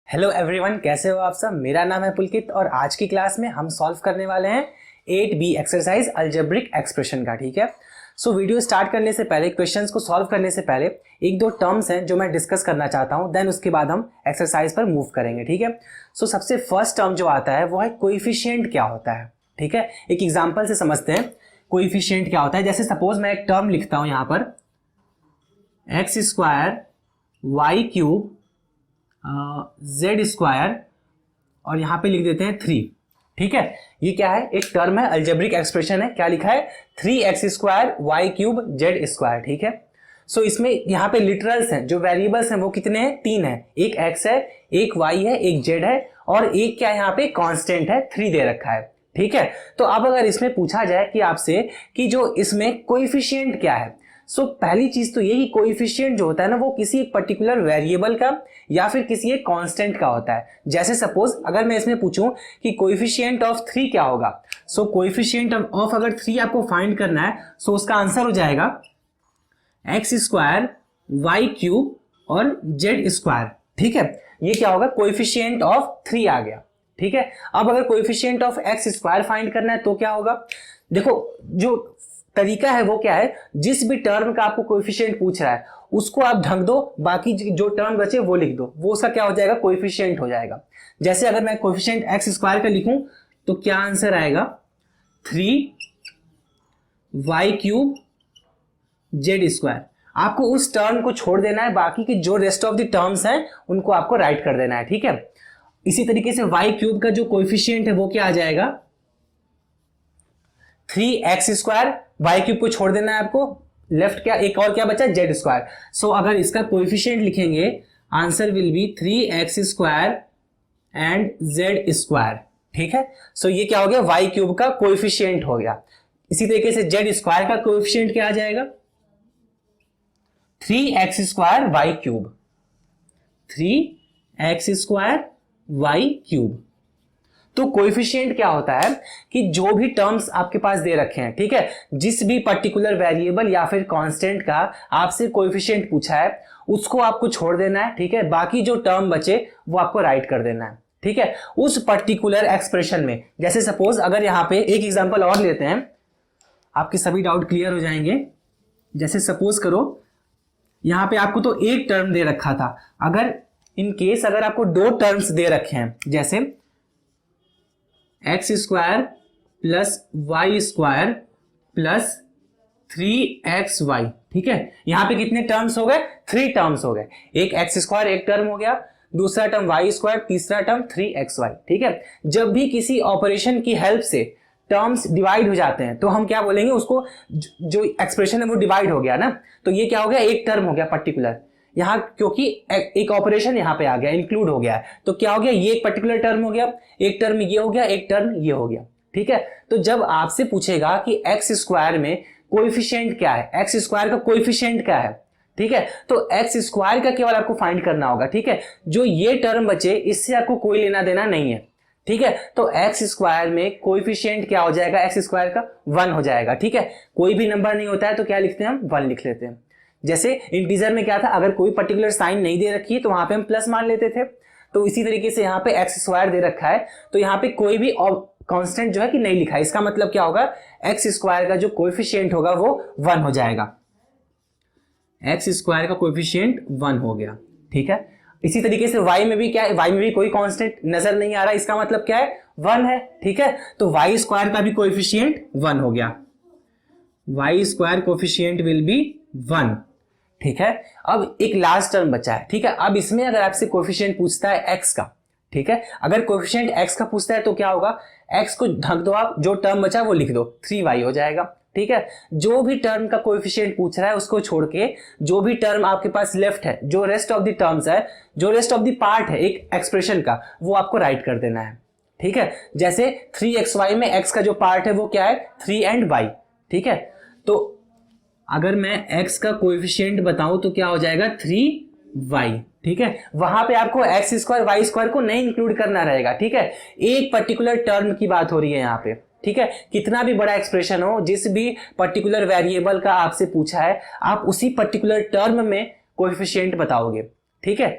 Hello everyone, कैसे हो आप सब। मेरा नाम है पुलकित और आज की क्लास में हम सॉल्व करने वाले हैं 8B एक्सरसाइज अलजेब्रिक एक्सप्रेशन का। ठीक है, सो वीडियो स्टार्ट करने से पहले, क्वेश्चंस को सॉल्व करने से पहले एक दो टर्म्स हैं जो मैं डिस्कस करना चाहता हूं, देन उसके बाद हम एक्सरसाइज पर मूव करेंगे। ठीक है, सो सबसे फर्स्ट टर्म जो आता है वो है कोएफिशिएंट क्या होता है। ठीक है, एक एग्जाम्पल से समझते हैं कोएफिशिएंट क्या होता है। जैसे सपोज मैं एक टर्म लिखता हूं यहां पर X square Y cube Z square और यहां पे लिख देते हैं 3। ठीक है, ये क्या है, एक टर्म है, अलजेब्रिक एक्सप्रेशन है। क्या लिखा है, 3x square Y cube Z square. ठीक है, सो इसमें यहाँ पे लिटरल्स हैं, जो वेरिएबल्स हैं वो कितने हैं, 3 है। एक x है, एक y है, एक z है और एक क्या यहाँ पे कांस्टेंट है, 3 दे रखा है। ठीक है, तो अब अगर इसमें पूछा जाए कि आपसे कि जो इसमें कोएफिशिएंट क्या है, सो पहली चीज तो ये कि कोएफिशिएंट जो होता है ना वो किसी एक पर्टिकुलर वेरिएबल का या फिर किसी एक कांस्टेंट का होता है। जैसे सपोज अगर मैं इसमें पूछूं कि कोएफिशिएंट ऑफ 3 क्या होगा, सो कोएफिशिएंट ऑफ अगर 3 आपको फाइंड करना है, सो उसका आंसर हो जाएगा एक्स स्क्वायर वाई क्यूब और जेड स्क्वायर। ठीक है, ये क्या होगा, कोएफिशिएंट ऑफ 3 आ गया। ठीक है, अब अगर coefficient of x square find करना है तो क्या होगा, देखो जो तरीका है वो क्या है, जिस भी टर्म का आपको कोएफिशिएंट पूछ रहा है उसको आप ढक दो, बाकी जो टर्म बचे वो लिख दो, वो उसका क्या हो जाएगा, कोएफिशिएंट हो जाएगा। जैसे अगर मैं कोएफिशिएंट एक्स स्क्वायर का लिखूं तो क्या आंसर आएगा, 3y क्यूब जेड स्क्वायर। आपको उस टर्म को छोड़ देना है, बाकी के जो रेस्ट ऑफ द टर्म्स हैं उनको आपको राइट कर देना है। ठीक है, इसी तरीके से y क्यूब का जो कोएफिशिएंट है वो क्या आ जाएगा, 3x स्क्वायर, वाई क्यूब को छोड़ देना है आपको, लेफ्ट क्या एक और क्या बचा, जेड स्क्वायर। सो अगर इसका कोएफिशिएंट लिखेंगे answer will be 3x square and Z square. ठीक है, सो ये क्या हो गया, वाई क्यूब का कोएफिशिएंट हो गया। इसी तरीके से जेड स्क्वायर का कोएफिशिएंट क्या आ जाएगा, 3x square Y cube, 3x square Y cube. तो कोएफिशिएंट क्या होता है कि जो भी टर्म्स आपके पास दे रखे हैं, ठीक है, जिस भी पर्टिकुलर वेरिएबल या फिर कांस्टेंट का आपसे कोएफिशिएंट पूछा है उसको आपको छोड़ देना है। ठीक है, बाकी जो टर्म बचे वो आपको राइट कर देना है। ठीक है, उस पर्टिकुलर एक्सप्रेशन में। जैसे सपोज अगर यहां पे एक एग्जांपल और लेते हैं, आपके सभी डाउट क्लियर हो जाएंगे। जैसे सपोज करो यहां पे आपको तो एक टर्म दे रखा था, अगर इन केस अगर आपको दो टर्म्स दे रखे हैं, जैसे X square plus Y square plus 3xy। ठीक है, यहां पे कितने टर्म्स हो गए, 3 टर्म्स हो गए। एक एक्स स्क्वायर एक टर्म हो गया, दूसरा टर्म वाई स्क्वायर, तीसरा टर्म 3xy। ठीक है, जब भी किसी ऑपरेशन की हेल्प से टर्म्स डिवाइड हो जाते हैं तो हम क्या बोलेंगे, उसको जो एक्सप्रेशन है वो डिवाइड हो गया ना, तो ये क्या हो गया, एक टर्म हो गया पर्टिकुलर। यहां क्योंकि एक ऑपरेशन यहां पे आ गया, इंक्लूड हो गया है, तो क्या हो गया, ये एक पर्टिकुलर टर्म हो गया, एक टर्म ये हो गया, एक टर्म ये हो गया। ठीक है, तो जब आपसे पूछेगा कि एक्स स्क्वायर में कोएफिशिएंट क्या है, एक्स स्क्वायर का कोएफिशिएंट क्या है, ठीक है, तो एक्स स्क्वायर का केवल आपको फाइंड करना होगा। ठीक है, जो ये टर्म बचे इससे आपको कोई लेना देना नहीं है। ठीक है, तो एक्स स्क्वायर में कोएफिशिएंट क्या हो जाएगा, एक्स स्क्वायर का 1 हो जाएगा। ठीक है, कोई भी नंबर नहीं होता है तो क्या लिखते हैं हम, 1 लिख लेते हैं। जैसे इंटीजर में क्या था, अगर कोई पर्टिकुलर साइन नहीं दे रखी है तो वहां पे हम प्लस मान लेते थे, तो इसी तरीके से यहाँ पे एक्स स्क्वायर दे रखा है तो यहाँ पे कोई भी कांस्टेंट जो है कि नहीं लिखा है, इसका मतलब क्या होगा, एक्स स्क्वायर का जो कोएफिशिएंट होगा वो 1 हो जाएगा। एक्स स्क्वायर का कोएफिशिएंट 1 हो गया। ठीक है, इसी तरीके से y में भी क्या है, y में भी कोई कांस्टेंट नजर नहीं आ रहा, इसका मतलब क्या है, 1 है। ठीक है, तो y स्क्वायर का भी कोएफिशिएंट 1 हो गया, y square coefficient will be 1। ठीक है, अब एक लास्ट टर्म बचा है। ठीक है, अब इसमें अगर आपसे कोएफिशिएंट पूछता है x का, ठीक है, अगर कोएफिशिएंट x का पूछता है तो क्या होगा, x को ढक दो आप, जो टर्म बचा वो लिख दो, 3y हो जाएगा। ठीक है, जो भी टर्म का कोएफिशिएंट पूछ रहा है उसको छोड़ के जो भी टर्म आपके पास लेफ्ट है, जो रेस्ट ऑफ द टर्म्स है, जो रेस्ट ऑफ द पार्ट है एक एक्सप्रेशन का, वो आपको राइट कर देना है। ठीक है, जैसे 3xy में x का जो पार्ट है वो क्या है, 3 and y। ठीक है, तो अगर मैं x का कोएफिशिएंट बताऊं तो क्या हो जाएगा, 3y। ठीक है, वहां पे आपको एक्स स्क्वायर वाई स्क्वायर को नहीं इंक्लूड करना रहेगा। ठीक है, एक पर्टिकुलर टर्म की बात हो रही है यहाँ पे। ठीक है, कितना भी बड़ा एक्सप्रेशन हो, जिस भी पर्टिकुलर वेरिएबल का आपसे पूछा है, आप उसी पर्टिकुलर टर्म में कोएफिशिएंट बताओगे। ठीक है,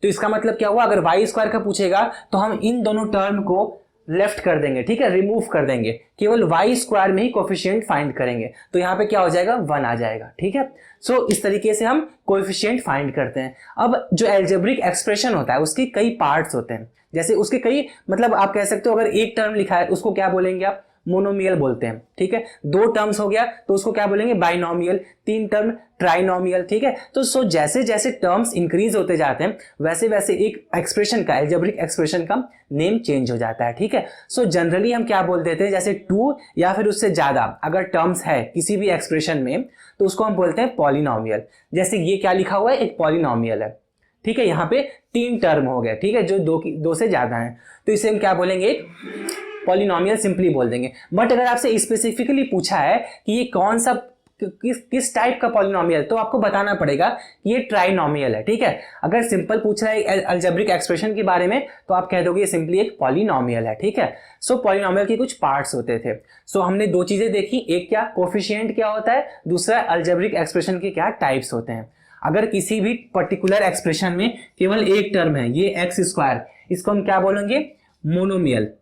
तो इसका मतलब क्या हुआ, अगर वाई स्क्वायर का पूछेगा तो हम इन दोनों टर्म को लेफ्ट कर देंगे, ठीक है, रिमूव कर देंगे, केवल वाई स्क्वायर में ही कोफिशिएंट फाइंड करेंगे, तो यहाँ पे क्या हो जाएगा 1 आ जाएगा, ठीक है। सो इस तरीके से हम कोफिशिएंट फाइंड करते हैं। अब जो एल्जेब्रिक एक्सप्रेशन होता है उसके कई पार्ट्स होते हैं, जैसे उसके कई मतलब आप कह सकते हो अगर एक टर्म लिखा है उसको क्या बोलेंगे आप, मोनोमियल बोलते हैं, ठीक है। 2 टर्म्स हो गया तो उसको क्या बोलेंगे, बाइनोमियल। 3 टर्म ट्राइनोमियल, ठीक है। तो सो जैसे जैसे टर्म्स इंक्रीज होते जाते हैं वैसे वैसे एक एक्सप्रेशन का, एल्जेब्रिक एक्सप्रेशन का नेम चेंज हो जाता है, ठीक है। सो जनरली हम क्या बोल देते हैं, जैसे 2 या फिर उससे ज्यादा अगर टर्म्स है किसी भी एक्सप्रेशन में तो उसको हम बोलते हैं पॉलिनोमियल। जैसे ये क्या लिखा हुआ है, एक पॉलिनोमियल है, ठीक है। यहाँ पे 3 टर्म हो गए, ठीक है, जो 2 से ज्यादा है, तो इसे हम क्या बोलेंगे, एक पॉलिनोमियल सिंपली बोल देंगे। बट अगर आपसे स्पेसिफिकली पूछा है कि ये कौन सा किस टाइप का पॉलिनोमियल, तो आपको बताना पड़ेगा कि ये ट्राइनोमियल है, ठीक है। अगर सिंपल पूछ रहा है अलजेब्रिक एक्सप्रेशन के बारे में तो आप कह दोगे ये सिंपली एक पॉलिनोमियल है, ठीक है। सो पॉलिनोमियल के कुछ पार्ट्स होते थे। सो हमने 2 चीजें देखी, एक क्या कोफिशिएंट क्या होता है, दूसरा अलजेब्रिक एक्सप्रेशन के क्या टाइप्स होते हैं। अगर किसी भी पर्टिकुलर एक्सप्रेशन में केवल एक टर्म है, ये एक्स स्क्वायर, इसको हम क्या बोलेंगे, मोनोमियल।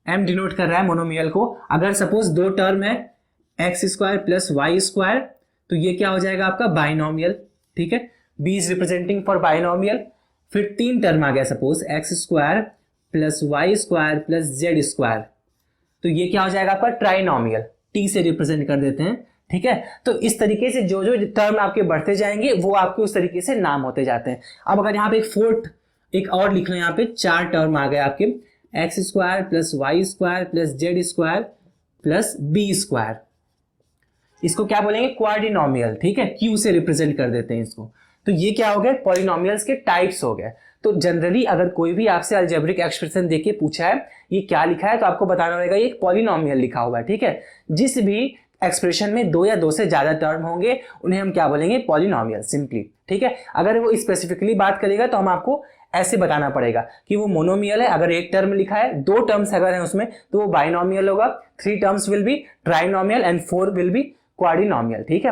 एम डिनोट कर रहा है मोनोमियल को। अगर सपोज 2 टर्म है X square plus Y square तो ये क्या हो जाएगा आपका बाइनोमियल, ठीक है। B is representing for binomial. फिर 3 टर्म आ गया suppose X square plus Y square plus Z square, तो ये क्या हो जाएगा आपका ट्राइनोमियल, टी से रिप्रेजेंट कर देते हैं, ठीक है। तो इस तरीके से जो जो टर्म आपके बढ़ते जाएंगे वो आपके उस तरीके से नाम होते जाते हैं। अब अगर यहाँ पे एक और लिख रहे हैं, यहाँ पे 4 टर्म आ गए आपके, X square plus Y square plus Z square plus B square, इसको क्या बोलेंगे, क्वाड्रिनोमियल, ठीक है, क्यू से रिप्रेजेंट कर देते हैं इसको। तो ये क्या हो गए, पॉलिनोमियल्स के टाइप्स हो गए। तो जनरली अगर कोई भी आपसे अलजेब्रिक एक्सप्रेशन देके पूछा है ये क्या लिखा है तो आपको बताना होगा ये एक पॉलिनोमियल लिखा हुआ है, ठीक है। जिस भी एक्सप्रेशन में 2 या 2 से ज्यादा टर्म होंगे उन्हें हम क्या बोलेंगे, पॉलिनोमियल सिंपली, ठीक है। अगर वो स्पेसिफिकली बात करेगा तो हम आपको ऐसे बताना पड़ेगा कि वो मोनोमियल है। अगर एक टर्म लिखा है, 2 टर्म्स अगर है उसमें तो वो बाइनोमियल होगा, 3 terms will be trinomial and 4 will be quadrinomial, ठीक है।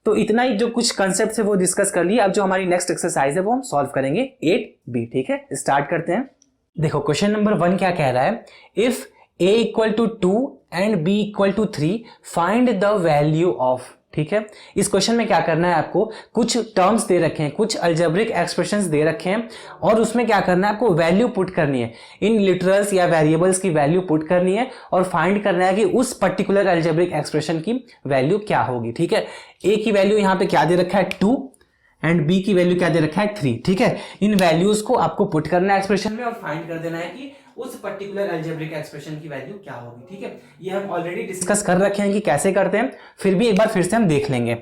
तो इतना ही जो कुछ कंसेप्ट है वो डिस्कस कर लिए। अब जो हमारी नेक्स्ट एक्सरसाइज है वो हम सॉल्व करेंगे 8b, ठीक है। स्टार्ट करते हैं। देखो क्वेश्चन नंबर 1 क्या कह रहा है, if a equal to 2 and b equal to 3 find the value of, ठीक है। इस क्वेश्चन में क्या करना है आपको, कुछ टर्म्स दे रखे हैं, कुछ अलजेब्रिक एक्सप्रेशंस दे रखे हैं और उसमें क्या करना है आपको, वैल्यू पुट करनी है, इन लिटरल्स या वेरिएबल्स की वैल्यू पुट करनी है और फाइंड करना है कि उस पर्टिकुलर अलजेब्रिक एक्सप्रेशन की वैल्यू क्या होगी, ठीक है। a की वैल्यू यहाँ पे क्या दे रखा है 2 एंड b की वैल्यू क्या दे रखा है 3, ठीक है। इन वैल्यूज को आपको पुट करना है एक्सप्रेशन में और फाइंड कर देना है कि उस पर्टिकुलर अलजेब्रिक एक्सप्रेशन की वैल्यू क्या होगी, ठीक है। ये हम ऑलरेडी डिस्कस कर रखे हैं कि कैसे करते हैं, फिर भी एक बार फिर से हम देख लेंगे।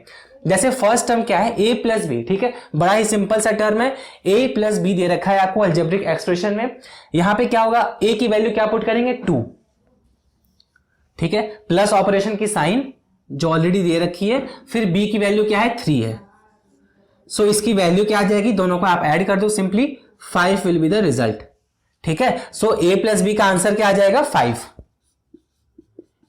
जैसे फर्स्ट टर्म क्या है, a प्लस बी, ठीक है, बड़ा ही सिंपल सा टर्म है, a प्लस बी दे रखा है आपको अलजेब्रिक एक्सप्रेशन में। यहां पे क्या होगा, a की वैल्यू क्या पुट करेंगे 2, ठीक है, प्लस ऑपरेशन की साइन जो ऑलरेडी दे रखी है, फिर b की वैल्यू क्या है 3 है। सो इसकी वैल्यू क्या आ जाएगी, दोनों को आप ऐड कर दो simply, 5 will be the result, ठीक है। सो a प्लस बी का आंसर क्या आ जाएगा 5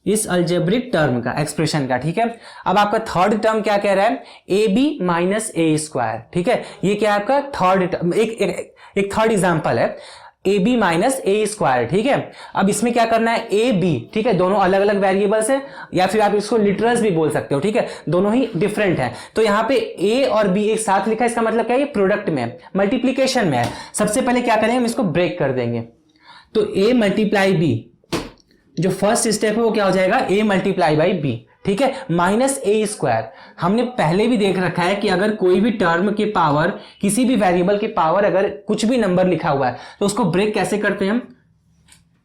इस अलजेब्रिक टर्म का, एक्सप्रेशन का, ठीक है। अब आपका थर्ड टर्म क्या कह रहा है, A B minus A square, ठीक है। ये क्या है आपका थर्ड टर्म, एक थर्ड एग्जांपल है, A B minus A square, ठीक है। अब इसमें क्या करना है, ए बी, ठीक है, दोनों अलग अलग वेरिएबल्स हैं या फिर आप इसको लिटरल्स भी बोल सकते हो, ठीक है, दोनों ही डिफरेंट हैं। तो यहाँ पे ए और बी एक साथ लिखा है, इसका मतलब क्या है, ये प्रोडक्ट में है, मल्टीप्लीकेशन में है। सबसे पहले क्या करेंगे, हम इसको ब्रेक कर देंगे, तो ए मल्टीप्लाई बी, जो फर्स्ट स्टेप है वो क्या हो जाएगा, ए मल्टीप्लाई बाई बी, ठीक है, माइनस ए स्क्वायर। हमने पहले भी देख रखा है कि अगर कोई भी टर्म के पावर, किसी भी वेरिएबल के पावर अगर कुछ भी नंबर लिखा हुआ है तो उसको ब्रेक कैसे करते हैं हम,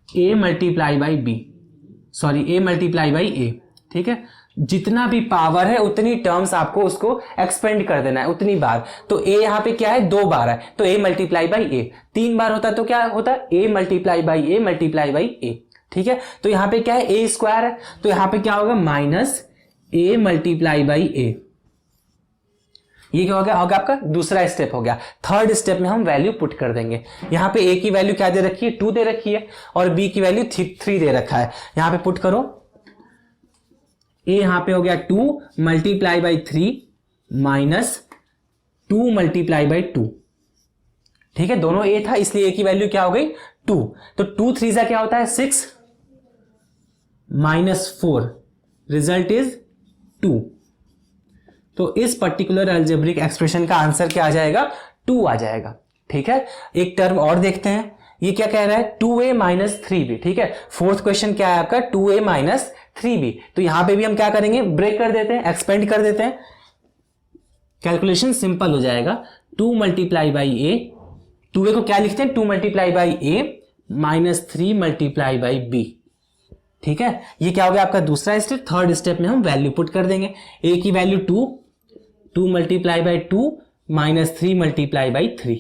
A multiply by B, sorry A multiply by A, ठीक है। जितना भी पावर है उतनी टर्म्स आपको उसको एक्सपेंड कर देना है उतनी बार। तो ए यहां पे क्या है 2 बार है, तो ए मल्टीप्लाई बाई ए, 3 बार होता है तो क्या होता है, A multiply by A multiply by A, ठीक है। तो यहां पे क्या है, ए स्क्वायर है, तो यहां पे क्या होगा, माइनस ए मल्टीप्लाई बाई ए। ये क्या हो गया, आपका दूसरा स्टेप हो गया। थर्ड स्टेप में हम वैल्यू पुट कर देंगे। यहां पे ए की वैल्यू क्या दे रखी है, 2 दे रखी है और बी की वैल्यू 3 दे रखा है। यहां पे पुट करो, ए यहां पे हो गया 2 multiply by 3 minus 2 multiply by 2, ठीक है, दोनों ए था इसलिए ए की वैल्यू क्या हो गई 2। तो 2 3 जा क्या होता है 6 -4, रिजल्ट इज 2। तो इस पर्टिकुलर अलजेब्रिक एक्सप्रेशन का आंसर क्या आ जाएगा 2 आ जाएगा। ठीक है, एक टर्म और देखते हैं, ये क्या कह रहा है 2a - 3b। ठीक है, फोर्थ क्वेश्चन क्या है आपका 2a - 3b। तो यहां पे भी हम क्या करेंगे, ब्रेक कर देते हैं, एक्सपेंड कर देते हैं, कैलकुलेशन सिंपल हो जाएगा। 2 × a, 2a को क्या लिखते हैं 2 × a - 3 × b। ठीक है, ये क्या हो गया आपका दूसरा स्टेप। थर्ड स्टेप में हम वैल्यू पुट कर देंगे, a की वैल्यू 2 × 2 - 3 × 3।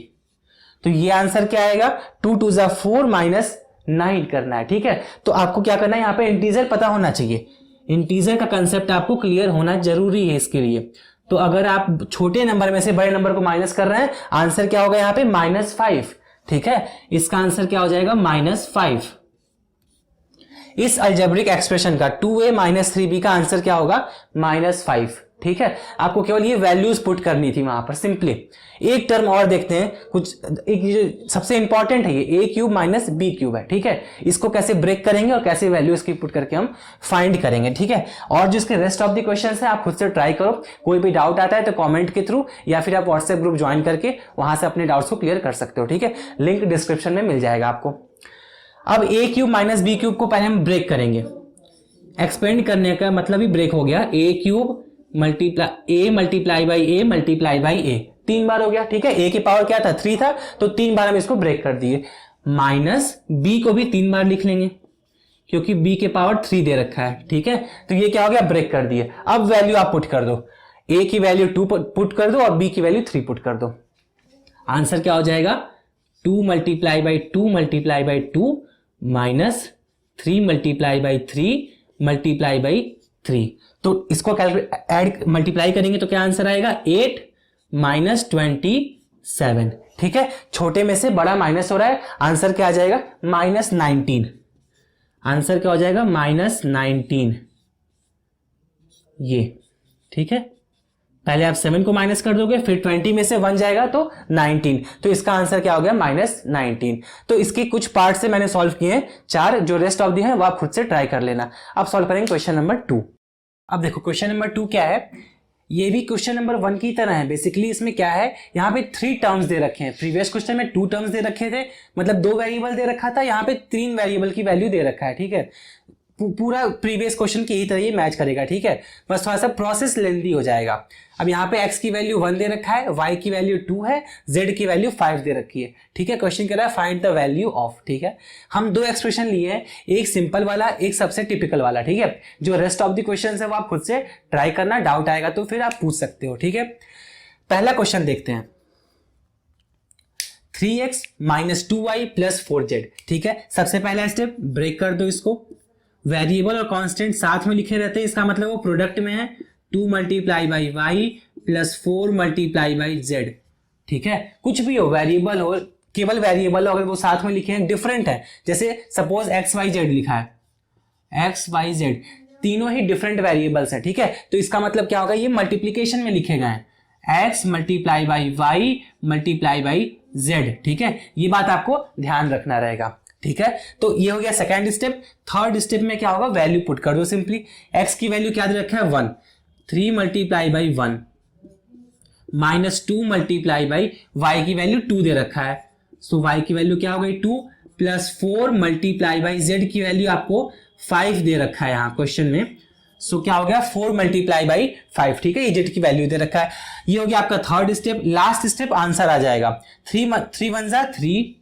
तो ये आंसर क्या आएगा 2 2 = 4 -9 करना है। ठीक है, तो आपको क्या करना है, यहाँ पे इंटीजर पता होना चाहिए, इंटीजर का कंसेप्ट आपको क्लियर होना जरूरी है इसके लिए। तो अगर आप छोटे नंबर में से बड़े नंबर को माइनस कर रहे हैं, आंसर क्या होगा यहाँ पे -5। ठीक है, इसका आंसर क्या हो जाएगा -5। इस अलजेब्रिक एक्सप्रेशन का 2a - 3b का आंसर क्या होगा -5। ठीक है, आपको केवल ये वैल्यूज पुट करनी थी वहां पर सिंपली। एक टर्म और देखते हैं कुछ, एक सबसे इंपॉर्टेंट है ये a³ - b³ है। ठीक है, इसको कैसे ब्रेक करेंगे और कैसे वैल्यूज की पुट करके हम फाइंड करेंगे। ठीक है, और जो इसके रेस्ट ऑफ द क्वेश्चंस है आप खुद से ट्राई करो, कोई भी डाउट आता है तो कमेंट के थ्रू या फिर आप व्हाट्सएप ग्रुप ज्वाइन करके वहां से अपने डाउट्स को क्लियर कर सकते हो। ठीक है, लिंक डिस्क्रिप्शन में मिल जाएगा आपको। अब a³ - b³ को पहले हम ब्रेक करेंगे, एक्सपेंड करने का मतलब ही ब्रेक हो गया, a³ a × a 3 बार हो गया। ठीक है, a की पावर क्या था 3 था, तो 3 बार हम इसको ब्रेक कर दिए। माइनस b को भी 3 बार लिख लेंगे क्योंकि b के पावर 3 दे रखा है। ठीक है, तो ये क्या हो गया ब्रेक कर दिए। अब वैल्यू आप पुट कर दो, a की वैल्यू 2 पुट कर दो और b की वैल्यू 3 पुट कर दो। आंसर क्या हो जाएगा 2 × 2 × 2 -3 × 3 3। तो इसको ऐड मल्टीप्लाई करेंगे तो क्या आंसर आएगा 8 - 27। ठीक है, छोटे में से बड़ा माइनस हो रहा है, आंसर क्या आ जाएगा -19। आंसर क्या हो जाएगा -19 ये। ठीक है, पहले आप 7 को माइनस कर दोगे, फिर 20 में से 1 जाएगा तो 19, तो इसका आंसर क्या हो गया -19। तो इसके कुछ पार्ट से मैंने सॉल्व किए हैं 4, जो रेस्ट ऑफ दी है वो आप खुद से ट्राई कर लेना। अब सॉल्व करेंगे क्वेश्चन नंबर 2। अब देखो क्वेश्चन नंबर 2 क्या है, ये भी क्वेश्चन नंबर 1 की तरह है। बेसिकली इसमें क्या है, यहाँ पे 3 टर्म्स दे रखे हैं, प्रीवियस क्वेश्चन में 2 टर्म्स दे रखे थे, मतलब 2 वेरिएबल दे रखा था, यहाँ पे 3 वेरिएबल की वैल्यू दे रखा है। ठीक है, पूरा प्रीवियस क्वेश्चन की ही तरह ये मैच करेगा। ठीक है, बस थोड़ा सा प्रोसेस लेंथी हो जाएगा। अब यहाँ पे x की वैल्यू 1 दे रखा है, y की वैल्यू 2 है, z की वैल्यू 5 दे रखी है। ठीक है, क्वेश्चन कह रहा है फाइंड द वैल्यू ऑफ। ठीक है, हम 2 एक्सप्रेशन लिए हैं, एक सिंपल वाला, एक सबसे टिपिकल वाला। ठीक है, जो रेस्ट ऑफ द क्वेश्चन है वो आप खुद से ट्राई करना, डाउट आएगा तो फिर आप पूछ सकते हो। ठीक है, पहला क्वेश्चन देखते हैं, 3x - 2y + 4z। ठीक है, सबसे पहला स्टेप ब्रेक कर दो इसको, वेरिएबल और कांस्टेंट साथ में लिखे रहते हैं, इसका मतलब वो प्रोडक्ट में है, 2 × y + 4 × z। ठीक है, कुछ भी हो, वेरिएबल हो, केवल वेरिएबल हो, अगर वो साथ में लिखे हैं डिफरेंट है, जैसे सपोज x y z लिखा है, x y z तीनों ही डिफरेंट वेरिएबल्स है। ठीक है, तो इसका मतलब क्या होगा, ये मल्टीप्लीकेशन में लिखे गए हैं, x × y × z। ठीक है, ये बात आपको ध्यान रखना रहेगा। ठीक है, तो ये हो गया सेकेंड स्टेप। थर्ड स्टेप में क्या होगा, वैल्यू पुट कर दो सिंपली। x की वैल्यू क्या दे रखा है 1, 3 × 1 -2 × y की वैल्यू 2 दे रखा है, सो y की वैल्यू क्या हो गई 2 + 4 × z की वैल्यू आपको 5 दे रखा है यहाँ क्वेश्चन में, सो क्या हो गया 4 × 5। ठीक है, z की वैल्यू दे रखा है। ये हो गया आपका third step. Last step answer आ जाएगा 3 1 3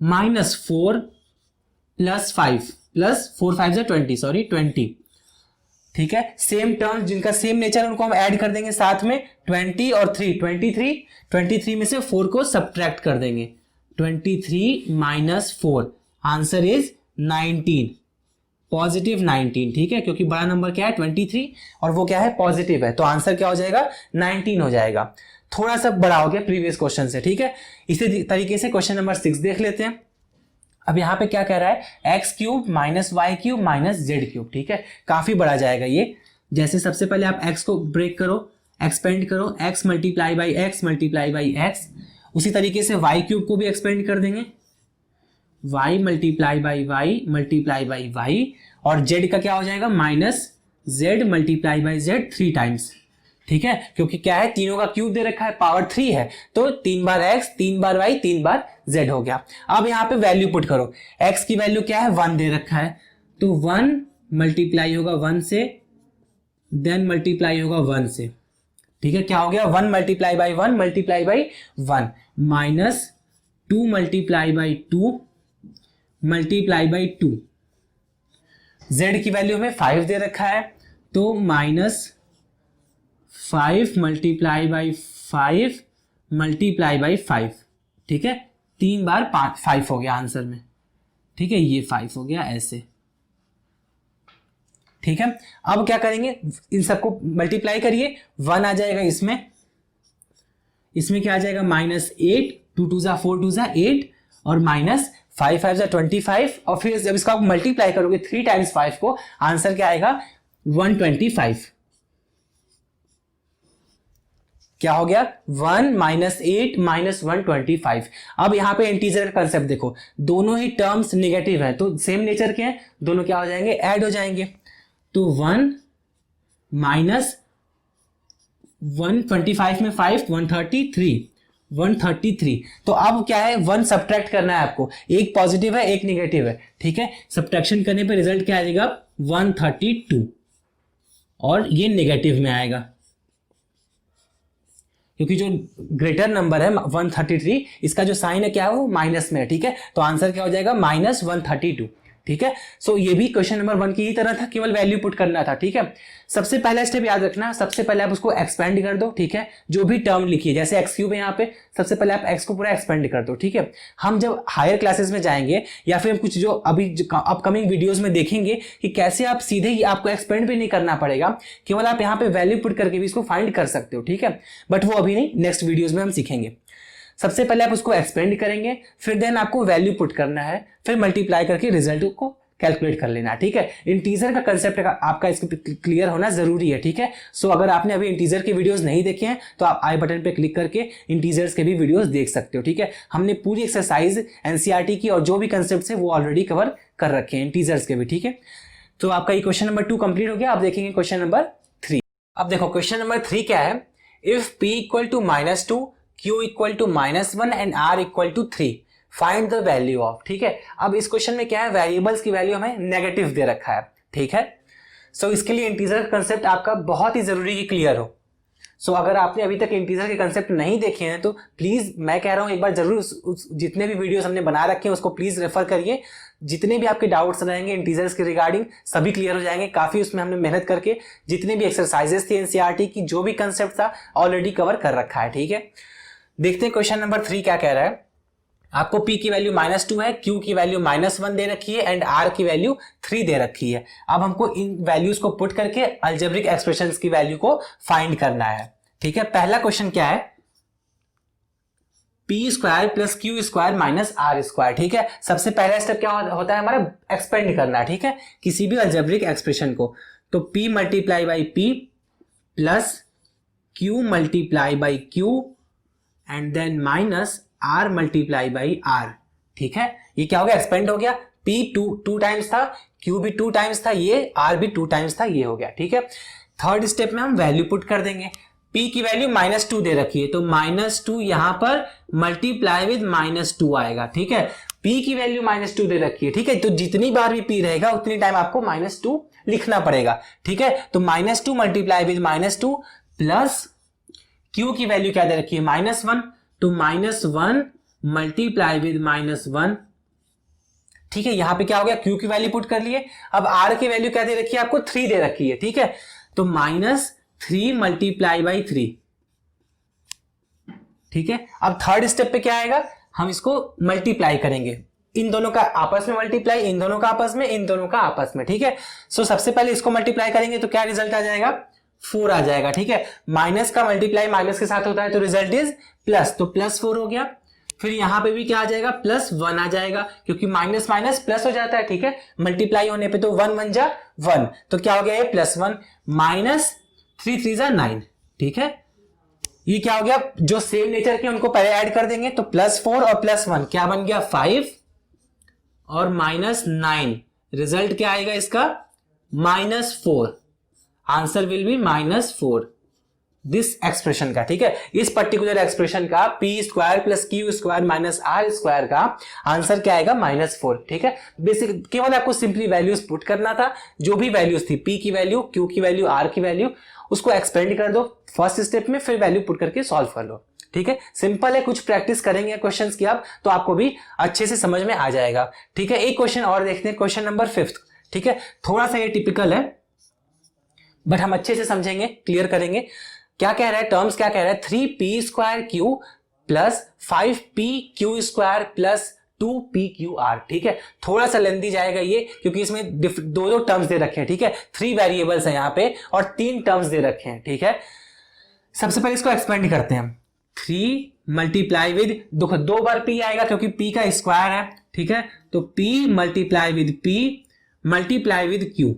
-4 + 5 + 4 5 20। ठीक है, सेम टर्म्स जिनका सेम नेचर उनको हम ऐड कर देंगे साथ में, 20 और 3 23 में से 4 को सब्ट्रैक्ट कर देंगे, 23 - 4, आंसर इज 19, +19। ठीक है, क्योंकि बड़ा नंबर क्या है 23 और वो क्या है पॉजिटिव है, तो आंसर क्या हो जाएगा 19 हो जाएगा। थोड़ा सा बड़ा हो गया प्रीवियस क्वेश्चन से। ठीक है, इसी तरीके से क्वेश्चन नंबर 6 देख लेते हैं। अब यहाँ पे क्या कह रहा है, x³ - y³ - z³। ठीक है, काफी बड़ा जाएगा ये। जैसे सबसे पहले आप x को ब्रेक करो, एक्सपेंड करो, x × x × x उसी तरीके से वाई क्यूब को भी एक्सपेंड कर देंगे, Y multiply by Y multiply by Y, और जेड का क्या हो जाएगा minus Z multiply by Z 3 times. ठीक है, क्योंकि क्या है तीनों का क्यूब दे रखा है, पावर 3 है, तो 3 बार x 3 बार y 3 बार z हो गया। अब यहां पे वैल्यू पुट करो, x की वैल्यू क्या है 1 दे रखा है, तो 1 मल्टीप्लाई होगा 1 से, देन मल्टीप्लाई होगा 1 से। ठीक है, क्या हो गया 1 multiply by 1 multiply by 1 minus 2 multiply by 2 multiply by 2। z की वैल्यू हमें 5 दे रखा है, तो minus 5 multiply by 5 multiply by 5। ठीक है, 3 बार 5 हो गया आंसर में। ठीक है, ये 5 हो गया ऐसे। ठीक है, अब क्या करेंगे, इन सबको मल्टीप्लाई करिए, 1 आ जाएगा इसमें क्या आ जाएगा माइनस 8, 2 2 जा 4 2 जा 8 और माइनस 5 5 जा 25, और फिर जब इसका आप मल्टीप्लाई करोगे 3 टाइम्स 5 को, आंसर क्या आएगा 125। क्या हो गया 1 माइनस 8 माइनस 125। अब यहां पे इंटीजर का कंसेप्ट देखो, दोनों ही टर्म्स नेगेटिव है तो सेम नेचर के हैं, दोनों क्या हो जाएंगे ऐड हो जाएंगे, तो 1 माइनस 125 में 5 133। तो अब क्या है 1 सब्ट्रैक्ट करना है आपको, एक पॉजिटिव है एक नेगेटिव है। ठीक है, सब्ट्रैक्शन करने पे रिजल्ट क्या आएगा 132, और ये नेगेटिव में आएगा क्योंकि जो ग्रेटर नंबर है 133, इसका जो साइन है क्या है वो माइनस में है। ठीक है, तो आंसर क्या हो जाएगा माइनस 132। ठीक है, सो ये भी क्वेश्चन नंबर 1 की ही तरह था, केवल वैल्यू पुट करना था। ठीक है, सबसे पहला स्टेप याद रखना, सबसे पहले आप उसको एक्सपेंड कर दो। ठीक है, जो भी टर्म लिखिए, जैसे एक्स क्यूब है यहाँ पे, सबसे पहले आप एक्स को पूरा एक्सपेंड कर दो। ठीक है, हम जब हायर क्लासेस में जाएंगे या फिर हम कुछ जो अभी अपकमिंग वीडियोज में देखेंगे कि कैसे आप सीधे ही आपको एक्सपेंड भी नहीं करना पड़ेगा, केवल आप यहाँ पे वैल्यू पुट करके भी इसको फाइंड कर सकते हो। ठीक है, बट वो अभी नहीं, नेक्स्ट वीडियोज में हम सीखेंगे। सबसे पहले आप उसको एक्सपेंड करेंगे, फिर देन आपको वैल्यू पुट करना है, फिर मल्टीप्लाई करके रिजल्ट को कैलकुलेट कर लेना। ठीक है, इंटीजर का कंसेप्ट आपका इसको क्लियर होना जरूरी है। ठीक है, सो अगर आपने अभी इंटीजर के वीडियोस नहीं देखे हैं तो आप आई बटन पे क्लिक करके इंटीजर्स के भी वीडियोस देख सकते हो। ठीक है, हमने पूरी एक्सरसाइज एनसीईआरटी की और जो भी कंसेप्ट है वो ऑलरेडी कवर कर रखे हैं इंटीजर्स के भी। ठीक है, तो आपका ये क्वेश्चन नंबर 2 कंप्लीट हो गया। अब देखेंगे क्वेश्चन नंबर 3। अब देखो क्वेश्चन नंबर 3 क्या है, if p equal to -2, q equal to -1 and r equal to 3, find the value of. ठीक है, अब इस क्वेश्चन में क्या है, वेरिएबल्स की वैल्यू हमें नेगेटिव दे रखा है। ठीक है, सो इसके लिए इंटीजर कंसेप्ट आपका बहुत ही जरूरी है क्लियर हो। सो अगर आपने अभी तक इंटीजर के कंसेप्ट नहीं देखे हैं तो प्लीज मैं कह रहा हूं एक बार जरूर जितने भी वीडियोस हमने बना रखे हैं उसको प्लीज रेफर करिए। जितने भी आपके डाउट्स रहेंगे इंटीजर्स के रिगार्डिंग सभी क्लियर हो जाएंगे। काफी उसमें हमने मेहनत करके जितने भी एक्सरसाइजेस थी एनसीईआरटी की, जो भी कंसेप्ट था ऑलरेडी कवर कर रखा है। ठीक है, देखते हैं क्वेश्चन नंबर 3 क्या कह रहा है। आपको p की वैल्यू -2 है, q की वैल्यू -1 दे रखी है एंड r की वैल्यू 3 दे रखी है। अब हमको इन वैल्यूज को पुट करके अलजेब्रिक एक्सप्रेशंस की वैल्यू को फाइंड करना है। ठीक है, पहला क्वेश्चन क्या है, p square plus Q square minus R square. ठीक है, सबसे पहला स्टेप क्या होता है हमारा, एक्सपेंड करना है। ठीक है, किसी भी अलजेब्रिक एक्सप्रेशन को, तो p multiply by p plus q multiply by q and then minus r multiply by r। ठीक है, ये क्या हो गया, एक्सपेंड हो गया। p 2 टाइम्स था, q भी 2 टाइम्स था, ये r भी 2 टाइम्स था, ये हो गया। ठीक है, थर्ड स्टेप में हम वैल्यू पुट कर देंगे। p की वैल्यू -2 दे रखी है, तो -2 यहां पर मल्टीप्लाई विद -2 आएगा। ठीक है, p की वैल्यू -2 दे रखी है। ठीक है, तो जितनी बार भी p रहेगा उतनी टाइम आपको -2 लिखना पड़ेगा। ठीक है, तो -2 मल्टीप्लाई विद -2 प्लस q की वैल्यू क्या दे रखी है -1, तो -1 मल्टीप्लाई विद -1। ठीक है, यहां पे क्या हो गया, q की वैल्यू पुट कर लिए। अब r की वैल्यू क्या दे रखी है आपको, 3 दे रखी है। ठीक है, तो -3 मल्टीप्लाई बाई 3। ठीक है, अब थर्ड स्टेप पे क्या आएगा, हम इसको मल्टीप्लाई करेंगे, इन दोनों का आपस में मल्टीप्लाई, इन दोनों का आपस में, इन दोनों का आपस में। ठीक है, सो सबसे पहले इसको मल्टीप्लाई करेंगे तो क्या रिजल्ट आ जाएगा, 4 आ जाएगा। ठीक है, माइनस का मल्टीप्लाई माइनस के साथ होता है तो रिजल्ट इज प्लस, तो +4 हो गया। फिर यहां पे भी क्या आ जाएगा, +1 आ जाएगा, क्योंकि माइनस माइनस प्लस हो जाता है। ठीक है, मल्टीप्लाई होने पे तो 1 1 जा 1, तो क्या हो गया ये +1 -3 3 जा 9। ठीक है, ये क्या हो गया, जो सेम नेचर के उनको पहले ऐड कर देंगे, तो +4 और +1 क्या बन गया 5 और -9, रिजल्ट क्या आएगा इसका -4, answer will be -4 this expression का। ठीक है, इस पर्टिकुलर एक्सप्रेशन का p² + q² - r² का आंसर क्या आएगा -4। ठीक है, बेसिक केवल आपको सिंपली वैल्यूज पुट करना था, जो भी वैल्यूज थी p की वैल्यू, q की वैल्यू, r की वैल्यू, उसको एक्सपेंड कर दो फर्स्ट स्टेप में, फिर वैल्यू पुट करके सॉल्व कर लो। ठीक है, सिंपल है, कुछ प्रैक्टिस करेंगे क्वेश्चंस की आप तो आपको भी अच्छे से समझ में आ जाएगा। ठीक है, एक क्वेश्चन और देखते हैं, क्वेश्चन नंबर 5। ठीक है, थोड़ा सा ये टिपिकल है बट हम अच्छे से समझेंगे, क्लियर करेंगे। क्या कह रहा है, टर्म्स क्या कह रहा है, 3p² + 5pq² + 2pqr। ठीक है, थोड़ा सा लेंदी जाएगा ये, क्योंकि इसमें दो टर्म्स दे रखे हैं। ठीक है, 3 वेरिएबल्स है यहाँ पे और 3 टर्म्स दे रखे हैं। ठीक है, सबसे पहले इसको एक्सपेंड करते हैं। 3 मल्टीप्लाई विद, देखो 2 बार p आएगा क्योंकि p का स्क्वायर है। ठीक है, तो p multiply with p multiply with q।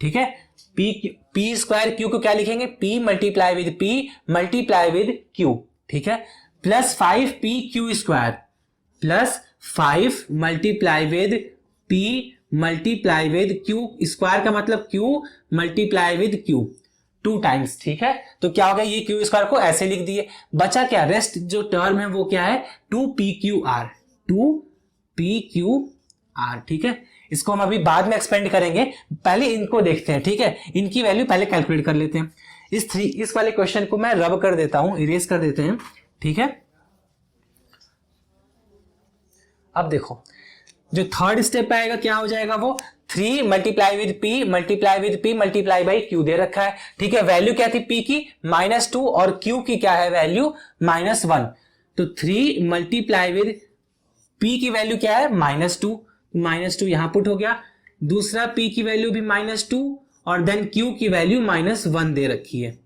ठीक है, p² q को क्या लिखेंगे, p multiply with p multiply with q। ठीक है, +5pq² + 5 multiply with p multiply with q² का मतलब q multiply with q 2 times. ठीक है, तो क्या हो गया, ये q² को ऐसे लिख दिए, बचा क्या, रेस्ट जो टर्म है वो क्या है 2pqr 2pqr। ठीक है, इसको हम अभी बाद में एक्सपेंड करेंगे, पहले इनको देखते हैं। ठीक है, इनकी वैल्यू पहले कैलकुलेट कर लेते हैं। इस वाले क्वेश्चन को मैं रब कर देता हूं, इरेज कर देते हैं। ठीक है, अब देखो जो थर्ड स्टेप आएगा क्या हो जाएगा, वो 3 multiply with p multiply with p multiply by q दे रखा है। ठीक है, वैल्यू क्या थी p की -2 और q की क्या है वैल्यू -1, तो 3 मल्टीप्लाई विद p की वैल्यू क्या है -2 यहां पुट हो गया, दूसरा p की वैल्यू भी -2 और देन q की वैल्यू -1 दे रखी है।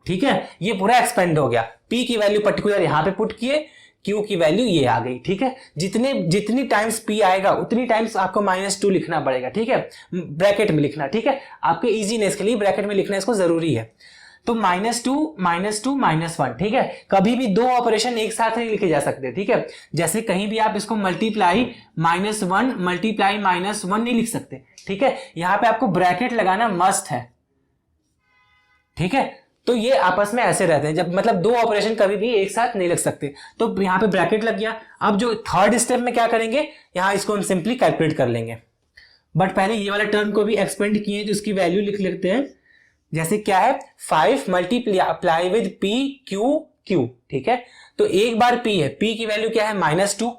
ठीक है, ये पूरा एक्सपेंड हो गया, p की वैल्यू पर्टिकुलर यहां पे पुट किए, q की वैल्यू ये आ गई। ठीक है, जितनी टाइम्स p आएगा उतनी टाइम्स आपको -2 लिखना पड़ेगा। ठीक है, ब्रैकेट में लिखना। ठीक है, आपके इजीनेस के लिए ब्रैकेट में लिखना इसको जरूरी है। तो -2 -2 -1। ठीक है, कभी भी दो ऑपरेशन एक साथ नहीं लिखे जा सकते। ठीक है, जैसे कहीं भी आप इसको मल्टीप्लाई -1 मल्टीप्लाई -1 नहीं लिख सकते। ठीक है, यहां पे आपको ब्रैकेट लगाना मस्ट है। ठीक है, तो ये आपस में ऐसे रहते हैं, जब मतलब दो ऑपरेशन कभी भी एक साथ नहीं लिख सकते, तो यहां पे ब्रैकेट लग गया। अब जो थर्ड स्टेप में क्या करेंगे, यहां इसको हम सिंपली कैलकुलेट कर लेंगे, बट पहले ये वाला टर्म को भी एक्सपेंड किए तो उसकी वैल्यू लिख लेते हैं। जैसे क्या है 5 मल्टीप्लाई विद p q। ठीक है, तो एक बार p है, p की वैल्यू क्या है -2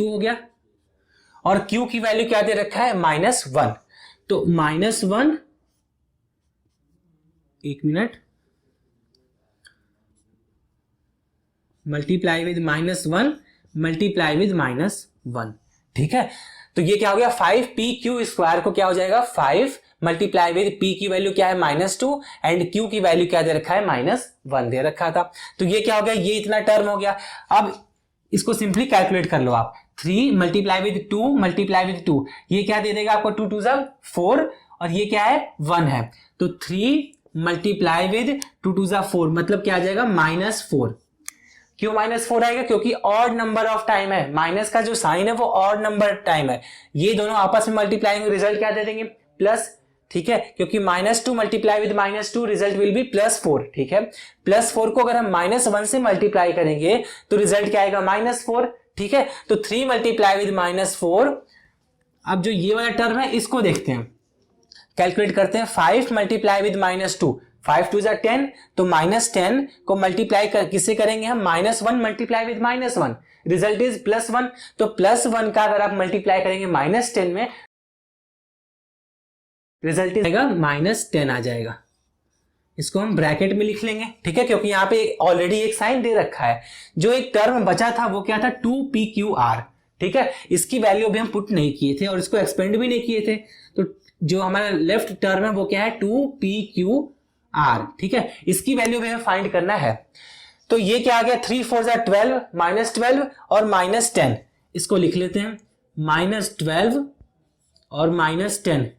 हो गया, और q की वैल्यू क्या दे रखा है -1, तो -1, एक minute, multiply with -1 multiply with -1। ठीक है, तो ये क्या हो गया 5pq² को क्या हो जाएगा 5 मल्टीप्लाई विद p की वैल्यू क्या है -2 एंड q की वैल्यू क्या दे रखा है -1 दे रखा था। तो ये क्या हो गया, ये इतना टर्म हो गया। अब इसको सिंपली कैलकुलेट कर लो आप, 3 मल्टीप्लाई विद 2 मल्टीप्लाई विद 2, ये क्या दे देगा आपको 2 2 4 और ये क्या है 1 है, तो 3 मल्टीप्लाई विद 2 2 4 मतलब क्या आ जाएगा -4। क्यों -4 आएगा, क्योंकि ऑड नंबर ऑफ टाइम है, माइनस का जो साइन है वो ऑड नंबर टाइम है, ये दोनों आपस में मल्टीप्लाई होंगे, रिजल्ट क्या दे देंगे प्लस। ठीक है, क्योंकि -2 multiply with -2 result will be +4। ठीक है, +4 को अगर हम -1 से मल्टीप्लाई करेंगे तो रिजल्ट क्या आएगा -4। ठीक है, तो 3 मल्टीप्लाई विद -4। अब जो ये वाला टर्म है इसको देखते हैं, कैलकुलेट करते हैं। 5 मल्टीप्लाई विद -2, 5 2 10, तो -10 को मल्टीप्लाई किससे करेंगे हम -1 मल्टीप्लाई विद -1, रिजल्ट इज +1, तो +1 का अगर आप मल्टीप्लाई करेंगे -10 में, रिजल्ट आएगा -10 आ जाएगा। इसको हम ब्रैकेट में लिख लेंगे। ठीक है, क्योंकि यहाँ पे ऑलरेडी एक साइन दे रखा है, जो एक टर्म बचा था वो क्या था 2pqr। ठीक है, इसकी वैल्यू भी हम पुट नहीं किए थे और इसको एक्सपेंड भी नहीं किए थे, तो जो हमारा लेफ्ट टर्म है वो क्या है 2pqr। ठीक है, इसकी वैल्यू भी हमें फाइंड करना है, तो ये क्या आ गया 3 4 12 -12 और -10, इसको लिख लेते हैं -12 और -10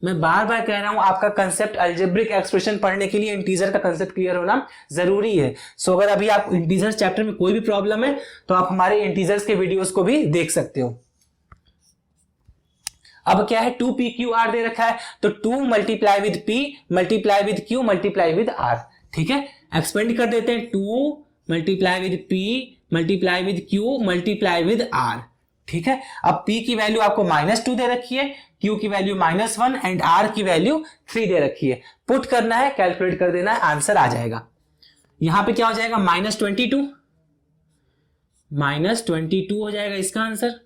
मैं बार बार कह रहा हूं आपका कंसेप्ट अलजेब्रिक एक्सप्रेशन पढ़ने के लिए इंटीजर का कंसेप्ट क्लियर होना जरूरी है। सो अगर अभी आप इंटीजर्स चैप्टर में कोई भी प्रॉब्लम है तो आप हमारे इंटीजर्स के वीडियोस को भी देख सकते हो। अब क्या है 2pqr दे रखा है तो 2 multiply with p multiply with q multiply with r। ठीक है, एक्सपेंड कर देते हैं 2 multiply with p multiply with q multiply with r। ठीक है, अब p की वैल्यू आपको -2 दे रखी है, q की वैल्यू -1 एंड r की वैल्यू 3 दे रखी है। पुट करना है, कैलकुलेट कर देना है, आंसर आ जाएगा। यहां पे क्या हो जाएगा -22 हो जाएगा इसका आंसर,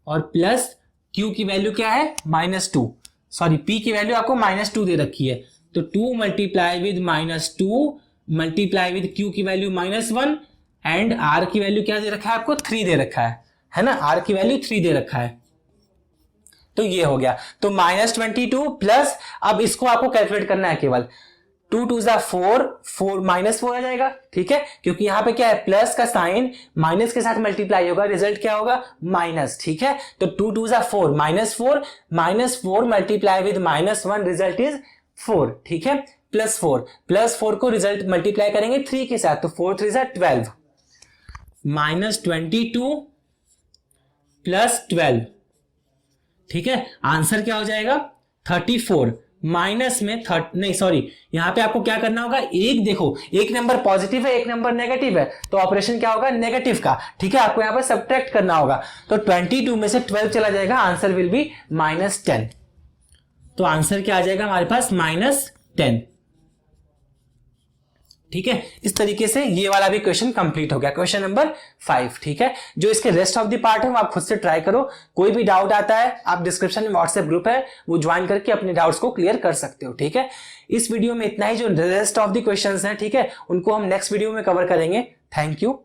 और प्लस q की वैल्यू क्या है -2, सॉरी p की वैल्यू आपको -2 दे रखी है तो 2 multiply with -2 multiply with q की वैल्यू -1 एंड r की वैल्यू क्या दे रखा है आपको 3 दे रखा है ना, r की वैल्यू 3 दे रखा है। तो ये हो गया, तो -22 प्लस, अब इसको आपको कैलकुलेट करना है केवल 2 2 4 -4 आ जाएगा। ठीक है, क्योंकि यहां पे क्या है प्लस का साइन माइनस के साथ मल्टीप्लाई होगा, रिजल्ट क्या होगा माइनस। ठीक है, तो 2 2 4 -4 मल्टीप्लाई विद -1 रिजल्ट इज 4। ठीक है, +4 को रिजल्ट मल्टीप्लाई करेंगे 3 के साथ तो 4 3 12 -22 + 12। ठीक है, आंसर क्या हो जाएगा 34 माइनस में नहीं सॉरी, यहां पे आपको क्या करना होगा, एक देखो एक नंबर पॉजिटिव है एक नंबर नेगेटिव है तो ऑपरेशन क्या होगा नेगेटिव का। ठीक है, आपको यहां पर सब्ट्रैक्ट करना होगा तो 22 में से 12 चला जाएगा, आंसर विल बी -10। तो आंसर क्या आ जाएगा हमारे पास -10। ठीक है, इस तरीके से ये वाला भी क्वेश्चन कंप्लीट हो गया, क्वेश्चन नंबर 5। ठीक है, जो इसके रेस्ट ऑफ द पार्ट है वो आप खुद से ट्राई करो। कोई भी डाउट आता है आप डिस्क्रिप्शन में व्हाट्सएप ग्रुप है वो ज्वाइन करके अपने डाउट्स को क्लियर कर सकते हो। ठीक है, इस वीडियो में इतना ही, जो रेस्ट ऑफ द क्वेश्चंस हैं ठीक है उनको हम नेक्स्ट वीडियो में कवर करेंगे। Thank you.